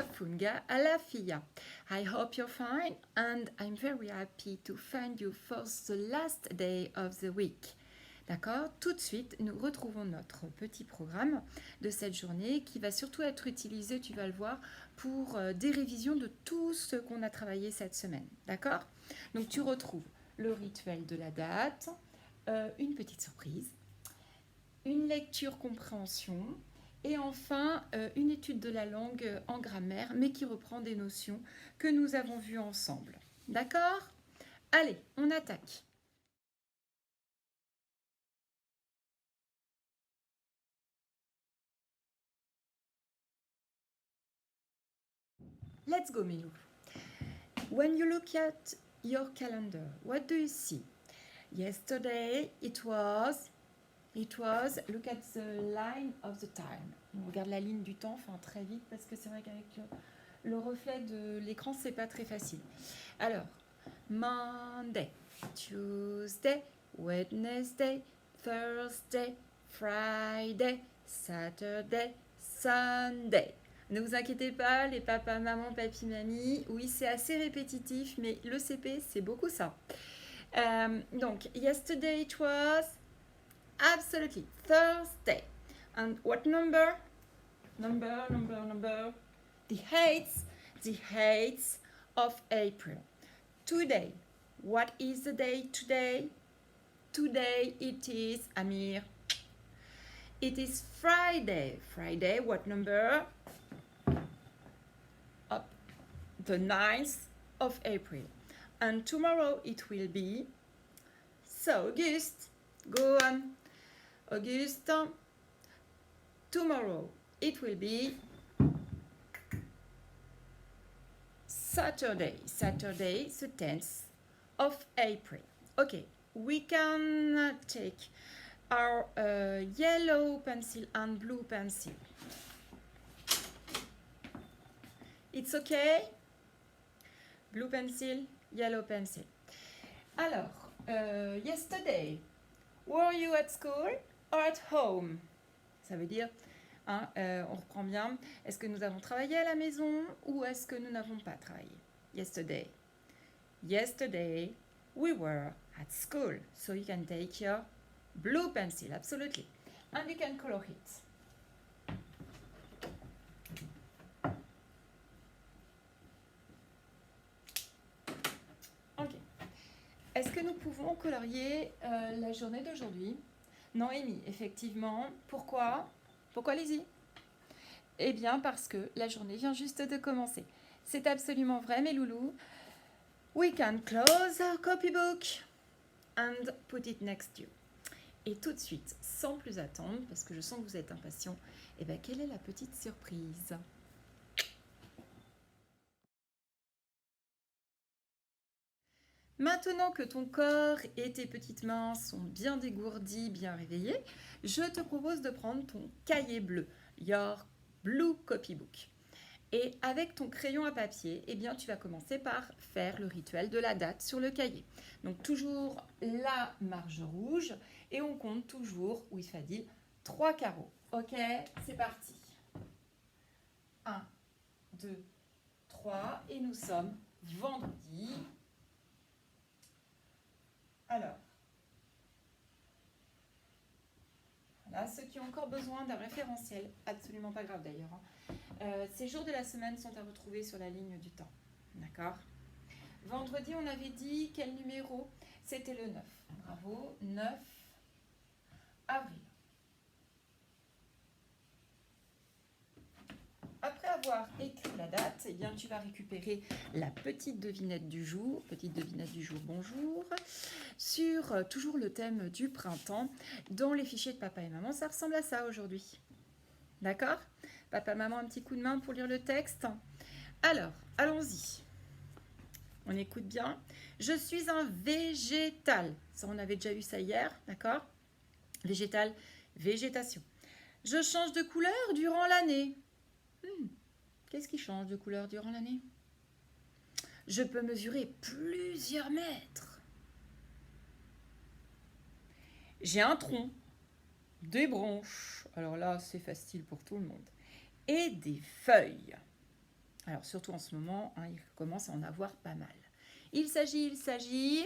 funga alla figlia. I hope you're fine and I'm very happy to find you for the last day of the week. D'accord? Tout de suite, nous retrouvons notre petit programme de cette journée qui va surtout être utilisé, tu vas le voir, pour des révisions de tout ce qu'on a travaillé cette semaine. D'accord? Donc tu retrouves le rituel de la date, une petite surprise, une lecture compréhension et enfin une étude de la langue en grammaire mais qui reprend des notions que nous avons vues ensemble. D'accord? Allez, on attaque. Let's go, Milou. When you look at your calendar, what do you see? Yesterday, it was, look at the line of the time. On regarde la ligne du temps, enfin très vite, parce que c'est vrai qu'avec le reflet de l'écran, c'est pas très facile. Alors, Monday, Tuesday, Wednesday, Thursday, Friday, Saturday, Sunday. Ne vous inquiétez pas, les papas, maman, papi, mamie, oui, c'est assez répétitif, mais le CP, c'est beaucoup ça. Donc, yesterday it was absolutely Thursday. And what number? Number. The 8th of April. Today. What is the day today? Today it is, Amir. It is Friday. Friday, what number? Up. The 9th of April. And tomorrow it will be, so August, go on, August, tomorrow it will be Saturday, the 10th of April. Okay, we can take our yellow pencil and blue pencil. It's okay? Blue pencil, yellow pencil. Alors, yesterday, were you at school or at home? Ça veut dire, hein, on reprend bien, est-ce que nous avons travaillé à la maison ou est-ce que nous n'avons pas travaillé? Yesterday. Yesterday, we were at school. So you can take your blue pencil, absolutely. And you can color it. Est-ce que nous pouvons colorier la journée d'aujourd'hui? Non, Amy, effectivement. Pourquoi? Pourquoi, Lizzie? Eh bien, parce que la journée vient juste de commencer. C'est absolument vrai, mes loulous. We can close our copybook and put it next to you. Et tout de suite, sans plus attendre, parce que je sens que vous êtes impatients, eh bien, quelle est la petite surprise? Maintenant que ton corps et tes petites mains sont bien dégourdis, bien réveillés, je te propose de prendre ton cahier bleu, your blue copybook. Et avec ton crayon à papier, eh bien, tu vas commencer par faire le rituel de la date sur le cahier. Donc toujours la marge rouge et on compte toujours, oui Fadil, 3 carreaux. Ok, c'est parti. 1, 2, 3 et nous sommes vendredi. Alors, voilà, ceux qui ont encore besoin d'un référentiel, absolument pas grave d'ailleurs, hein. Ces jours de la semaine sont à retrouver sur la ligne du temps. D'accord? Vendredi, on avait dit quel numéro? C'était le 9. Bravo, 9 avril. Après avoir écrit la date, eh bien, tu vas récupérer la petite devinette du jour, bonjour, sur toujours le thème du printemps. Dans les fichiers de papa et maman, ça ressemble à ça aujourd'hui. D'accord? Papa, maman, un petit coup de main pour lire le texte. Alors, allons-y. On écoute bien. Je suis un végétal. Ça, on avait déjà eu ça hier, d'accord? Végétal, végétation. Je change de couleur durant l'année. Qu'est-ce qui change de couleur durant l'année? Je peux mesurer plusieurs mètres. J'ai un tronc, des branches, alors là c'est facile pour tout le monde, et des feuilles. Alors surtout en ce moment, hein, il commence à en avoir pas mal. Il s'agit...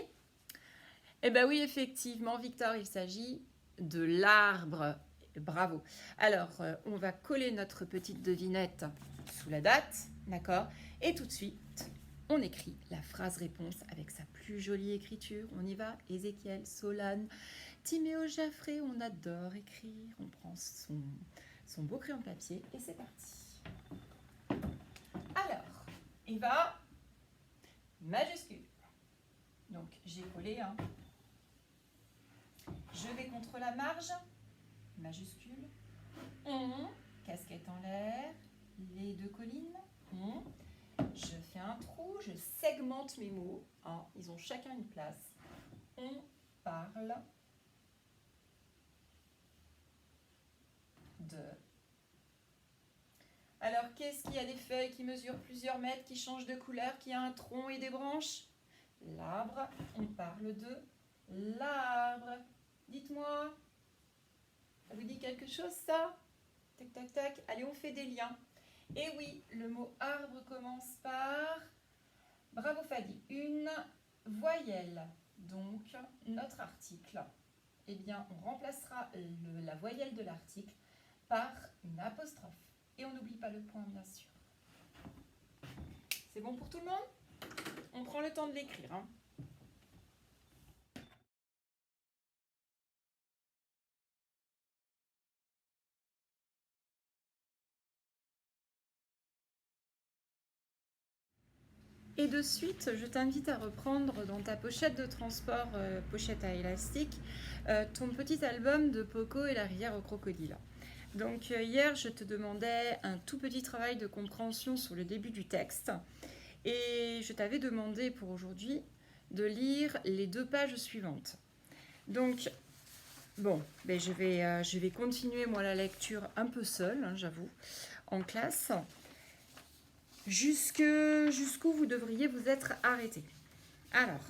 Eh bien oui, effectivement, Victor, il s'agit de l'arbre. Bravo. Alors, on va coller notre petite devinette sous la date, d'accord? Et tout de suite, on écrit la phrase réponse avec sa plus jolie écriture. On y va, Ézéchiel, Solane, Timéo, Jaffré, on adore écrire. On prend son beau crayon de papier et c'est parti. Alors, il va majuscule. Donc, j'ai collé, hein. Je vais contre la marge, majuscule. Casquette en l'air, les deux collines. Je fais un trou, je segmente mes mots. Hein, ils ont chacun une place. On parle de... Alors, qu'est-ce qu'il y a des feuilles qui mesurent plusieurs mètres, qui changent de couleur, qui a un tronc et des branches? L'arbre, on parle de l'arbre. Dites-moi, ça vous dit quelque chose ça? Tac, tac, tac. Allez, on fait des liens. Et oui, le mot arbre commence par... Bravo Fadi. Une voyelle. Donc, notre article, eh bien, on remplacera la voyelle de l'article par une apostrophe. Et on n'oublie pas le point, bien sûr. C'est bon pour tout le monde? On prend le temps de l'écrire, hein. Et de suite, je t'invite à reprendre dans ta pochette de transport, pochette à élastique, ton petit album de Poco et la rivière au crocodile. Donc hier, je te demandais un tout petit travail de compréhension sur le début du texte. Et je t'avais demandé pour aujourd'hui de lire les 2 pages suivantes. Donc, bon, ben je vais continuer moi la lecture un peu seule, hein, j'avoue, en classe. Jusqu'où vous devriez vous être arrêté. Alors,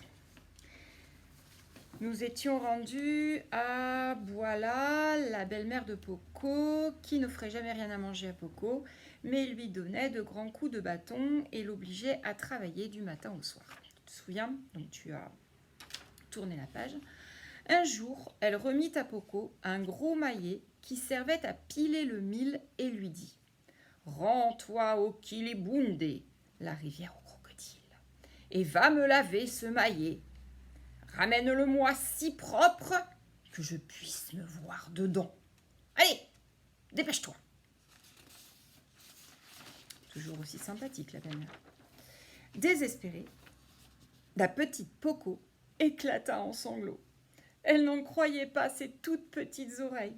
nous étions rendus à voilà, la belle-mère de Poco, qui n'offrait jamais rien à manger à Poco, mais lui donnait de grands coups de bâton et l'obligeait à travailler du matin au soir. Tu te souviens? Donc tu as tourné la page. Un jour, elle remit à Poco un gros maillet qui servait à piler le mil et lui dit: Rends-toi au Kilibundé, la rivière au crocodile, et va me laver ce maillet. Ramène-le-moi si propre que je puisse me voir dedans. Allez, dépêche-toi. Toujours aussi sympathique, la belle-mère. Désespérée, la petite Poco éclata en sanglots. Elle n'en croyait pas ses toutes petites oreilles.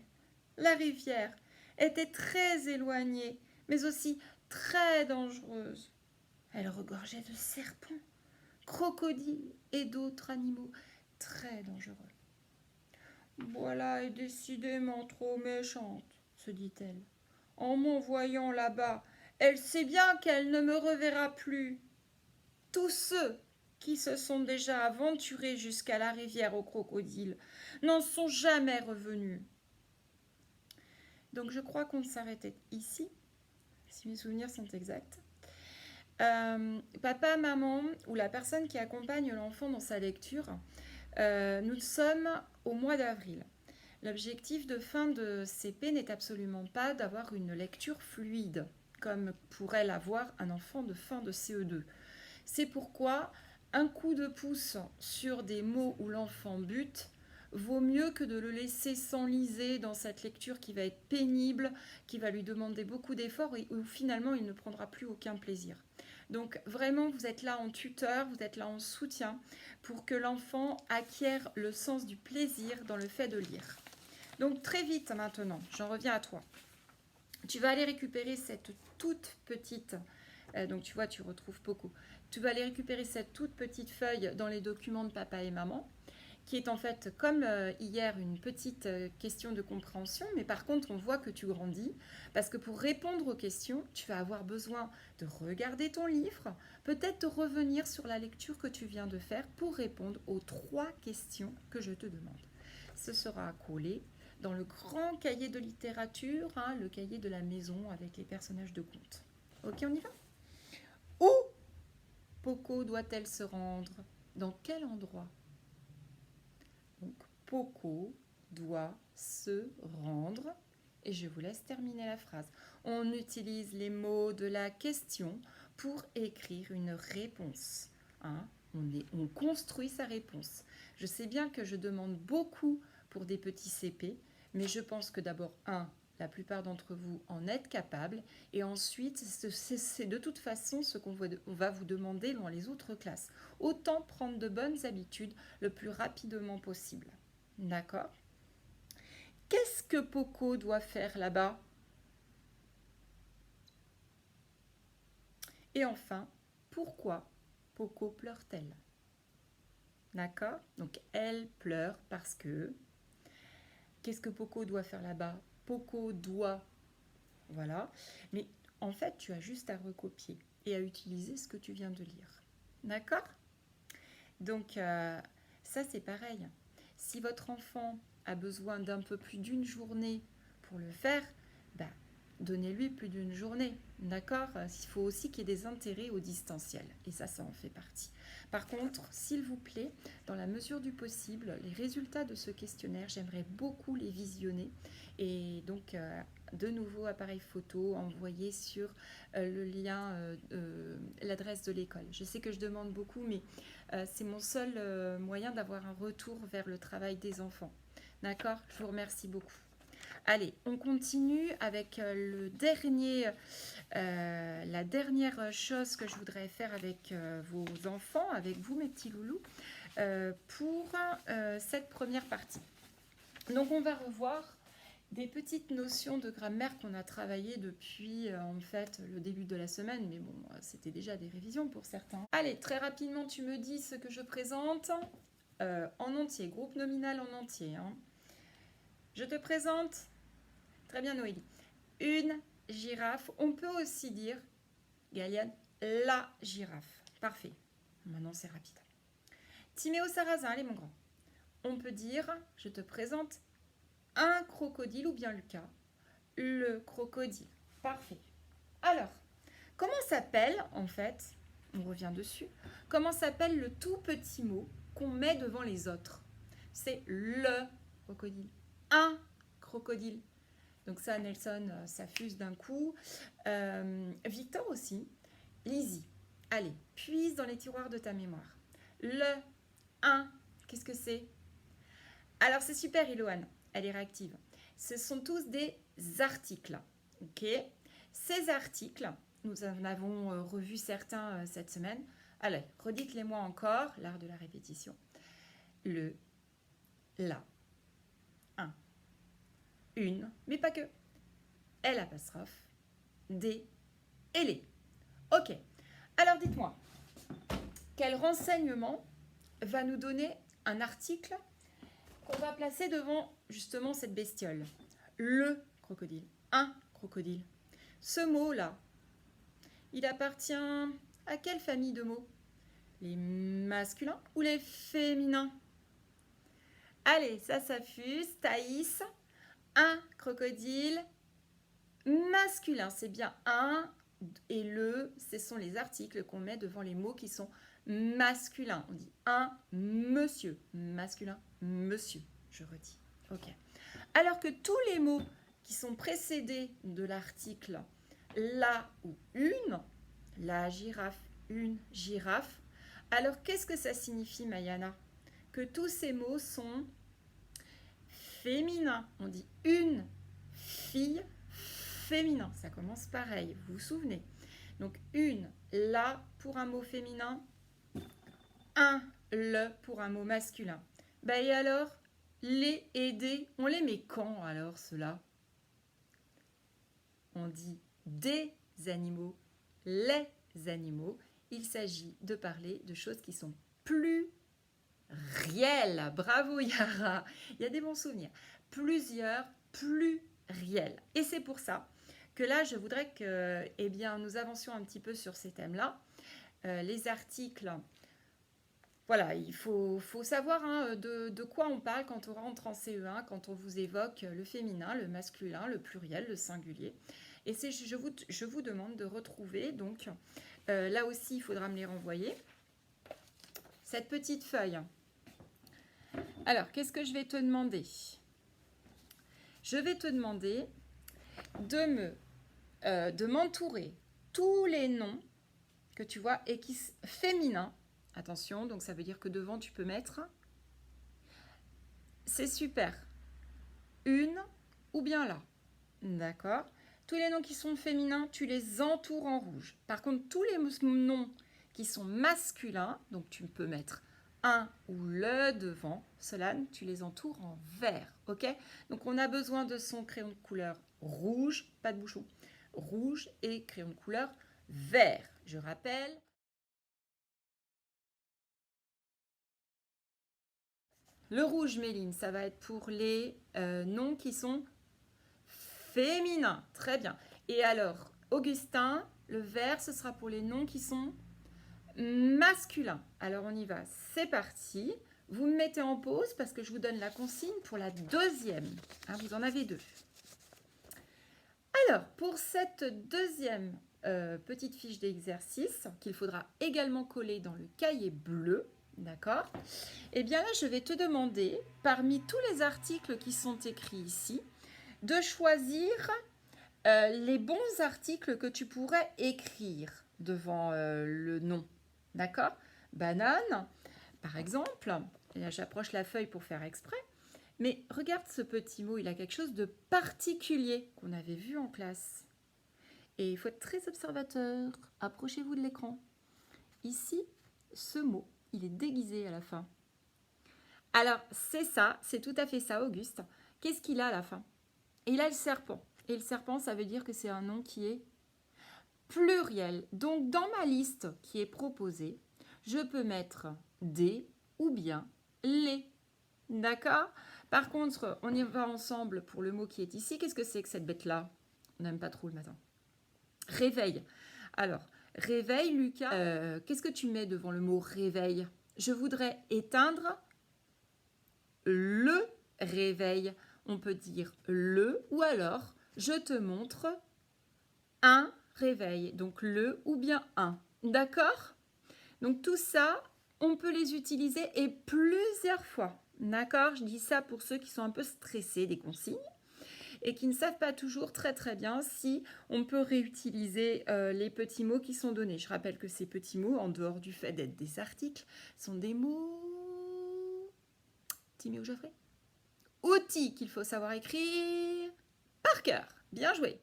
La rivière était très éloignée, mais aussi très dangereuse. Elle regorgeait de serpents, crocodiles et d'autres animaux très dangereux. Voilà est décidément trop méchante, se dit-elle. En m'envoyant là-bas, elle sait bien qu'elle ne me reverra plus. Tous ceux qui se sont déjà aventurés jusqu'à la rivière aux crocodiles n'en sont jamais revenus. Donc je crois qu'on s'arrêtait ici, si mes souvenirs sont exacts. Papa, maman ou la personne qui accompagne l'enfant dans sa lecture, nous sommes au mois d'avril. L'objectif de fin de CP n'est absolument pas d'avoir une lecture fluide, comme pourrait l'avoir un enfant de fin de CE2. C'est pourquoi un coup de pouce sur des mots où l'enfant bute vaut mieux que de le laisser s'enliser dans cette lecture qui va être pénible, qui va lui demander beaucoup d'efforts et où finalement il ne prendra plus aucun plaisir. Donc vraiment, vous êtes là en tuteur, vous êtes là en soutien pour que l'enfant acquiert le sens du plaisir dans le fait de lire. Donc très vite maintenant, j'en reviens à toi. Tu vas aller récupérer cette toute petite, donc tu vois, tu retrouves beaucoup. Tu vas aller récupérer cette toute petite feuille dans les documents de papa et maman, qui est en fait, comme hier, une petite question de compréhension, mais par contre, on voit que tu grandis, parce que pour répondre aux questions, tu vas avoir besoin de regarder ton livre, peut-être de revenir sur la lecture que tu viens de faire pour répondre aux 3 questions que je te demande. Ce sera collé dans le grand cahier de littérature, hein, le cahier de la maison avec les personnages de contes. Ok, on y va? Où Poco doit-elle se rendre? Dans quel endroit? Donc, Poco doit se rendre. Et je vous laisse terminer la phrase. On utilise les mots de la question pour écrire une réponse. Hein? On construit sa réponse. Je sais bien que je demande beaucoup pour des petits CP, mais je pense que d'abord, la plupart d'entre vous en êtes capables, et ensuite, c'est de toute façon ce qu'on va vous demander dans les autres classes. Autant prendre de bonnes habitudes le plus rapidement possible. D'accord ? Qu'est-ce que Poco doit faire là-bas? Et enfin, pourquoi Poco pleure-t-elle? D'accord? Donc, elle pleure parce que... Qu'est-ce que Poco doit faire là-bas? Poco doit... Voilà. Mais en fait, tu as juste à recopier et à utiliser ce que tu viens de lire. D'accord? Donc, ça, c'est pareil. Si votre enfant a besoin d'un peu plus d'une journée pour le faire, bah, donnez-lui plus d'une journée. D'accord? Il faut aussi qu'il y ait des intérêts au distanciel. Et ça en fait partie. Par contre, s'il vous plaît, dans la mesure du possible, les résultats de ce questionnaire, j'aimerais beaucoup les visionner. Et donc, de nouveau, appareil photo envoyé sur le lien, l'adresse de l'école. Je sais que je demande beaucoup, mais c'est mon seul moyen d'avoir un retour vers le travail des enfants. D'accord? Je vous remercie beaucoup. Allez, on continue avec la dernière chose que je voudrais faire avec vos enfants, avec vous mes petits loulous, pour cette première partie. Donc on va revoir des petites notions de grammaire qu'on a travaillées depuis en fait le début de la semaine, mais bon, c'était déjà des révisions pour certains. Allez, très rapidement, tu me dis ce que je présente en entier, groupe nominal en entier. Hein. Je te présente, très bien Noélie, une girafe. On peut aussi dire, Galiane, la girafe. Parfait. Maintenant, c'est rapide. Timéo Sarrazin, allez mon grand. On peut dire, je te présente un crocodile ou bien Lucas, le crocodile. Parfait. Alors, comment s'appelle, en fait, on revient dessus, comment s'appelle le tout petit mot qu'on met devant les autres? C'est le crocodile. Un crocodile. Donc ça, Nelson, ça fuse d'un coup. Victor aussi. Lizzie, allez, puise dans les tiroirs de ta mémoire. Le, un, qu'est-ce que c'est? Alors c'est super, Iloane, elle est réactive. Ce sont tous des articles. Ok. Ces articles, nous en avons revu certains cette semaine. Allez, redites-les-moi encore, l'art de la répétition. Le, la, un, une, mais pas que. L apostrophe, des et les. Ok. Alors dites-moi, quel renseignement va nous donner un article qu'on va placer devant justement cette bestiole? Le crocodile. Un crocodile. Ce mot-là, il appartient à quelle famille de mots? Les masculins ou les féminins? Allez, ça fuse. Thaïs, un crocodile masculin. C'est bien un et le, ce sont les articles qu'on met devant les mots qui sont masculins. On dit un monsieur. Masculin, monsieur. Je redis. Ok. Alors que tous les mots qui sont précédés de l'article la ou une, la girafe, une girafe, alors qu'est-ce que ça signifie, Mayana? Que tous ces mots sont féminins. On dit une fille, féminin. Ça commence pareil, vous vous souvenez? Donc une, la pour un mot féminin, un, le pour un mot masculin. Et alors, les et des, on les met quand alors ceux-là? On dit des animaux, les animaux. Il s'agit de parler de choses qui sont plus réelles. Bravo Yara, il y a des bons souvenirs. Plusieurs, plus réels. Et c'est pour ça que là, je voudrais que nous avancions un petit peu sur ces thèmes-là. Les articles, voilà, il faut savoir de quoi on parle quand on rentre en CE1, quand on vous évoque le féminin, le masculin, le pluriel, le singulier. Et je vous demande de retrouver donc Là aussi, il faudra me les renvoyer. Cette petite feuille. Alors, qu'est-ce que je vais te demander? Je vais te demander de m'entourer tous les noms que tu vois et qui féminins. Attention, donc ça veut dire que devant, tu peux mettre. C'est super. Une ou bien là. D'accord? Tous les noms qui sont féminins, tu les entoures en rouge. Par contre, tous les noms qui sont masculins, donc tu peux mettre un ou le devant, cela, tu les entoures en vert. Ok? Donc on a besoin de son crayon de couleur rouge, pas de bouchon, rouge et crayon de couleur vert. Je rappelle. Le rouge, Méline, ça va être pour les noms qui sont féminins. Très bien. Et alors, Augustin, le vert, ce sera pour les noms qui sont masculins. Alors, on y va. C'est parti. Vous me mettez en pause parce que je vous donne la consigne pour la deuxième. Hein, vous en avez deux. Alors, pour cette deuxième petite fiche d'exercice, qu'il faudra également coller dans le cahier bleu, d'accord? Eh bien là, je vais te demander, parmi tous les articles qui sont écrits ici, de choisir les bons articles que tu pourrais écrire devant le nom. D'accord? Banane, par exemple. Et là, j'approche la feuille pour faire exprès. Mais regarde ce petit mot, il a quelque chose de particulier qu'on avait vu en classe. Et il faut être très observateur. Approchez-vous de l'écran. Ici, ce mot, il est déguisé à la fin. Alors, c'est ça, c'est tout à fait ça, Auguste. Qu'est-ce qu'il a à la fin? Il a le serpent. Et le serpent, ça veut dire que c'est un nom qui est pluriel. Donc, dans ma liste qui est proposée, je peux mettre des ou bien les. D'accord? Par contre, on y va ensemble pour le mot qui est ici. Qu'est-ce que c'est que cette bête-là? On n'aime pas trop le matin. Réveil. Alors, réveil, Lucas. Qu'est-ce que tu mets devant le mot réveil? Je voudrais éteindre le réveil. On peut dire le ou alors je te montre un réveil. Donc le ou bien un. D'accord? Donc tout ça, on peut les utiliser et plusieurs fois. D'accord? Je dis ça pour ceux qui sont un peu stressés des consignes et qui ne savent pas toujours très très bien si on peut réutiliser les petits mots qui sont donnés. Je rappelle que ces petits mots, en dehors du fait d'être des articles, sont des mots... Timmy ou Geoffrey? Outils qu'il faut savoir écrire par cœur. Bien joué.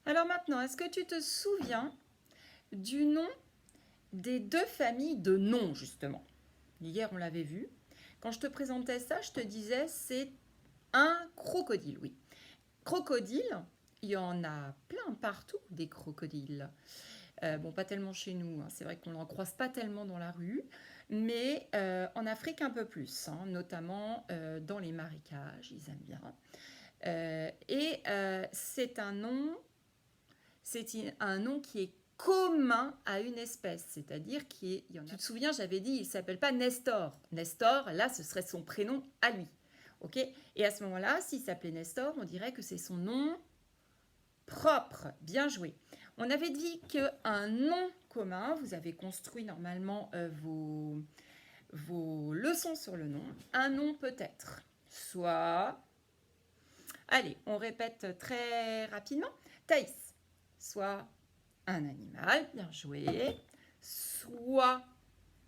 Alors maintenant, est-ce que tu te souviens du nom des deux familles de noms, justement? Hier, on l'avait vu. Quand je te présentais ça, je te disais c'est un crocodile, oui. Crocodile, il y en a plein partout, des crocodiles. Bon, pas tellement chez nous, hein. C'est vrai qu'on n'en croise pas tellement dans la rue, mais en Afrique un peu plus, hein, notamment dans les marécages, ils aiment bien. C'est un nom qui est commun à une espèce, c'est-à-dire qu'il y en a... Tu te souviens, j'avais dit, il ne s'appelle pas Nestor. Nestor, là, ce serait son prénom à lui. Ok? Et à ce moment-là, s'il s'appelait Nestor, on dirait que c'est son nom propre. Bien joué. On avait dit qu'un nom commun, vous avez construit normalement vos leçons sur le nom. Un nom peut être soit... Allez, on répète très rapidement. Thaïs, soit un animal, bien joué, soit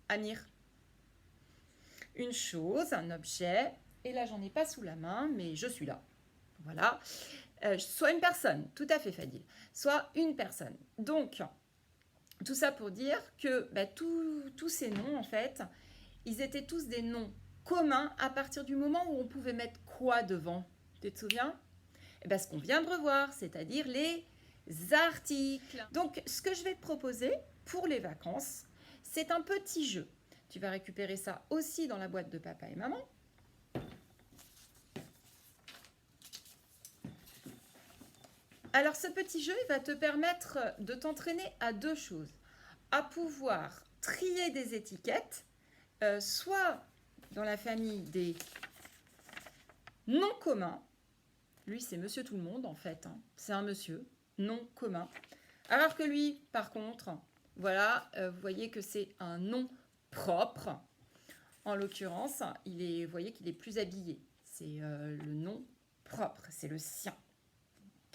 Amir, une chose, un objet, et là j'en ai pas sous la main, mais je suis là. Voilà. Soit une personne, tout à fait Fadil, soit une personne. Donc, tout ça pour dire que tous ces noms, en fait, ils étaient tous des noms communs à partir du moment où on pouvait mettre quoi devant? Tu te souviens? Eh bien, ce qu'on vient de revoir, c'est-à-dire les articles. Donc, ce que je vais te proposer pour les vacances, c'est un petit jeu. Tu vas récupérer ça aussi dans la boîte de papa et maman. Alors, ce petit jeu, il va te permettre de t'entraîner à deux choses. À pouvoir trier des étiquettes, soit dans la famille des non commun. Lui, c'est monsieur tout le monde, en fait. Hein. C'est un monsieur non commun. Alors que lui, par contre, voilà, vous voyez que c'est un nom propre. En l'occurrence, vous voyez qu'il est plus habillé. C'est le nom propre, c'est le sien.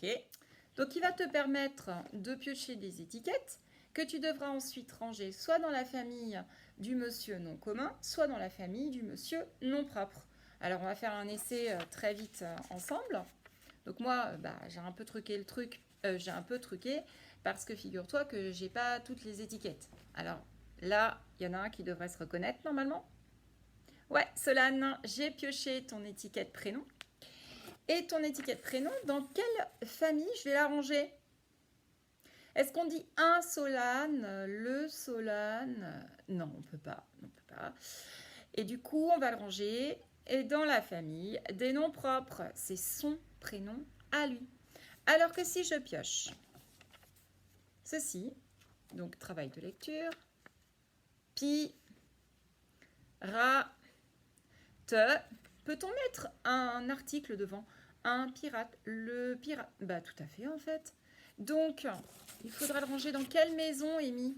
Ok. Donc, il va te permettre de piocher des étiquettes que tu devras ensuite ranger soit dans la famille du monsieur non commun, soit dans la famille du monsieur non propre. Alors, on va faire un essai très vite ensemble. Donc moi, j'ai un peu truqué le truc. J'ai un peu truqué parce que figure-toi que j'ai pas toutes les étiquettes. Alors là, il y en a un qui devrait se reconnaître normalement. Ouais, Solane, j'ai pioché ton étiquette prénom. Et ton étiquette prénom, dans quelle famille je vais la ranger? Est-ce qu'on dit un Solane, le Solane? Non, on peut pas. Et du coup, on va le ranger et dans la famille des noms propres. C'est son prénom à lui. Alors que si je pioche ceci, donc travail de lecture, pi, ra, te, peut-on mettre un article devant? Un pirate, le pirate. Bah tout à fait en fait. Donc, il faudra le ranger dans quelle maison, Amy?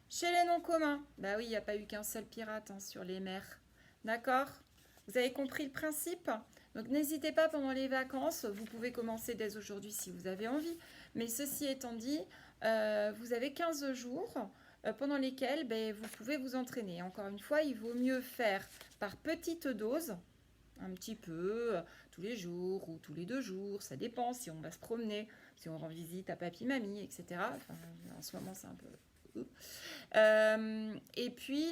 Chez les noms communs. Bah oui, il n'y a pas eu qu'un seul pirate hein, sur les mers. D'accord? Vous avez compris le principe? Donc n'hésitez pas pendant les vacances, vous pouvez commencer dès aujourd'hui si vous avez envie. Mais ceci étant dit, vous avez 15 jours pendant lesquels vous pouvez vous entraîner. Encore une fois, il vaut mieux faire par petite dose, un petit peu, tous les jours ou tous les 2 jours, ça dépend si on va se promener, si on rend visite à papy, mamie, etc. Enfin, en ce moment, c'est un peu... et puis,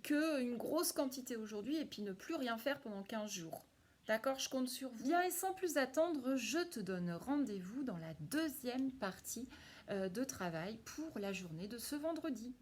qu'une grosse quantité aujourd'hui et puis ne plus rien faire pendant 15 jours. D'accord, je compte sur vous. Bien et sans plus attendre, je te donne rendez-vous dans la deuxième partie de travail pour la journée de ce vendredi.